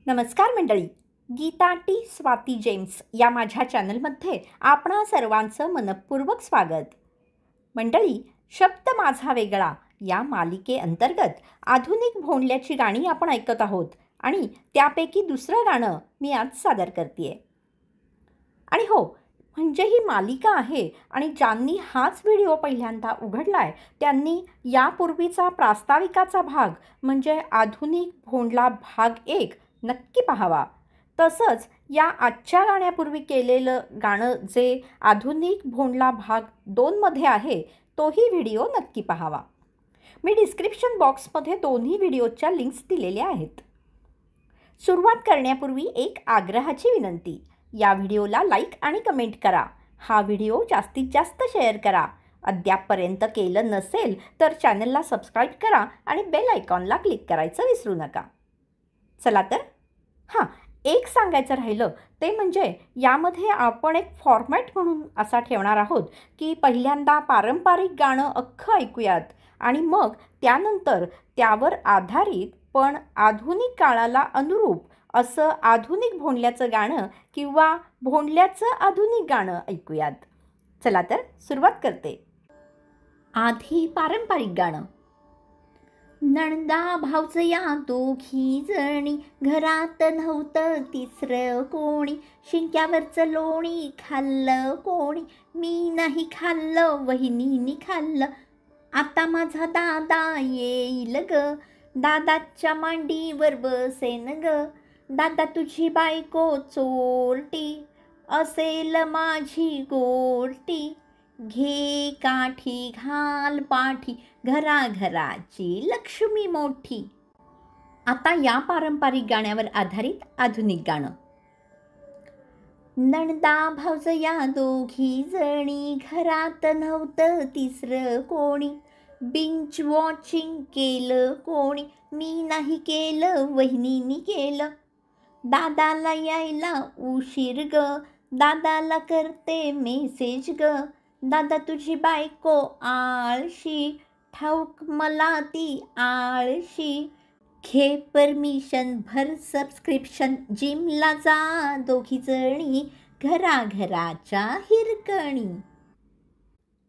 नमस्कार मंडळी. Gita T Swati James या माझ्या चॅनलमध्ये आपणा सर्वांचं मनपूर्वक स्वागत. मंडळी, शब्द माझा वेगळा या मालिकेअंतर्गत आधुनिक भोंडल्याची गाणी आपण ऐकत आहोत आणि त्यापैकी दुसरं गाणं मी आज सादर करते. आणि हो, म्हणजे ही मालिका आहे आणि ज्यांनी हाच व्हिडिओ पहिल्यांदा उघडलाय त्यांनी यापूर्वीचा प्रास्ताविकाचा भाग म्हणजे आधुनिक भोंडला भाग 1 नक्की पाहावा. तसंच या आजच्या गाण्यापूर्वी केलेलं गाणं जे आधुनिक भोंडला भाग 2 मध्ये आहे तोही व्हिडिओ नक्की पाहावा. मी डिस्क्रिप्शन बॉक्समध्ये दोन्ही व्हिडिओच्या लिंक्स दिलेल्या आहेत. सुरुवात करण्यापूर्वी एक आग्रहाची विनंती. या व्हिडिओला लाईक आणि कमेंट करा. हा व्हिडिओ जास्तीत जास्त शेअर करा. अद्यापपर्यंत केलं नसेल तर चॅनलला सबस्क्राईब करा आणि बेल आयकॉनला क्लिक करायचं विसरू नका. चला तर. हां, एक सांगायचं राहिलं ते म्हणजे यामध्ये आपण एक फॉर्मॅट म्हणून असा ठेवणार आहोत की पहिल्यांदा पारंपरिक गाणं अख्खं ऐकूयात आणि मग त्यानंतर त्यावर आधारित पण आधुनिक काळाला अनुरूप असं आधुनिक भोंडल्याचं गाणं किंवा भोंडल्याचं आधुनिक गाणं ऐकूयात. चला तर सुरुवात करते. आधी पारंपरिक गाणं. नणदा भावजया दोघी जणी, घरात नव्हतं तिसरं कोणी, शिंक्यावरचं लोणी खाल्लं कोणी, मी नाही खाल्लं वहिनीनी खाल्लं. आता माझा दादा येईल ग, दादाच्या मांडीवर बसेन ग, दादा तुझी बायको चोरटी, असेल माझी गोरटी, घे काठी घाल पाठी, घराघराची लक्ष्मी मोठी. आता या पारंपरिक गाण्यावर आधारित आधुनिक गाणं. नणदा भावजया दोघी जणी, घरात नव्हतं तिसरं कोणी, बिंच वॉचिंग केलं कोणी, मी नाही केलं वहिनीनी केलं, दादाला यायला उशीर ग, दादाला करते मेसेज ग, दादा तुझी बायको आळशी, ठाऊक मला ती आळशी, घे परमिशन भर सबस्क्रिप्शन, जिमला जा दोघी जणी, घराघराच्या हिरकणी.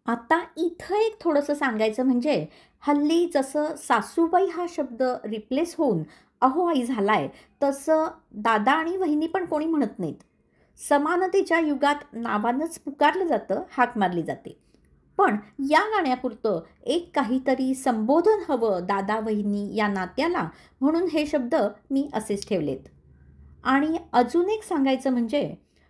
आता इथं एक थोडंसं सांगायचं म्हणजे हल्ली जसं सासूबाई हा शब्द रिप्लेस होऊन अहो आई झालाय तसं दादा आणि वहिनी पण कोणी म्हणत नाहीत. समानतेच्या युगात नावानंच पुकारलं जातं, हाक मारली जाते. पण या गाण्यापुरतं एक काहीतरी संबोधन हवं दादा वहिनी या नात्याला म्हणून हे शब्द मी असेच ठेवलेत. आणि अजून एक सांगायचं म्हणजे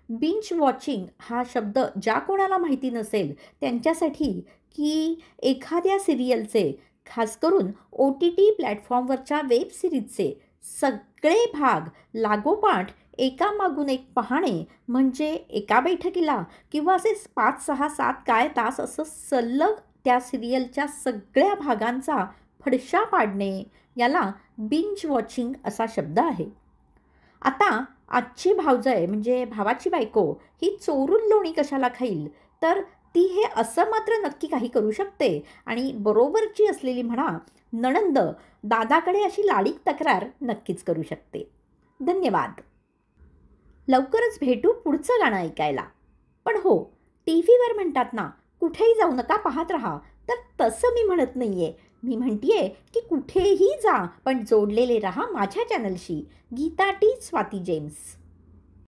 बिंच वॉचिंग हा शब्द ज्या कोणाला माहिती नसेल त्यांच्यासाठी की एखाद्या सिरियलचे, खास करून OTT प्लॅटफॉर्मवरच्या वेब सिरीजचे सगळे भाग लागोपाठ एकामागून एक पाहणे म्हणजे एका बैठकीला किंवा असे 5, 6, 7 काय तास असं सलग त्या सिरियलच्या सगळ्या भागांचा फडशा पाडणे याला बिंच वॉचिंग असा शब्द आहे. आता आजची भावजय म्हणजे भावाची बायको ही चोरून लोणी कशाला खाईल, तर ती हे असं मात्र नक्की काही करू शकते आणि बरोबरची असलेली म्हणा नणंद दादाकडे अशी लाडीक तक्रार नक्कीच करू शकते. धन्यवाद. लवकरच भेटू पुढचं गाणं ऐकायला. पण हो, TV वर म्हणतात ना कुठेही जाऊ नका पाहत राहा, तर तसं मी म्हणत नाहीये. मी म्हणतीये की कुठेही जा पण जोडलेले राहा माझ्या चॅनलशी, गीता टी स्वाती जेम्स.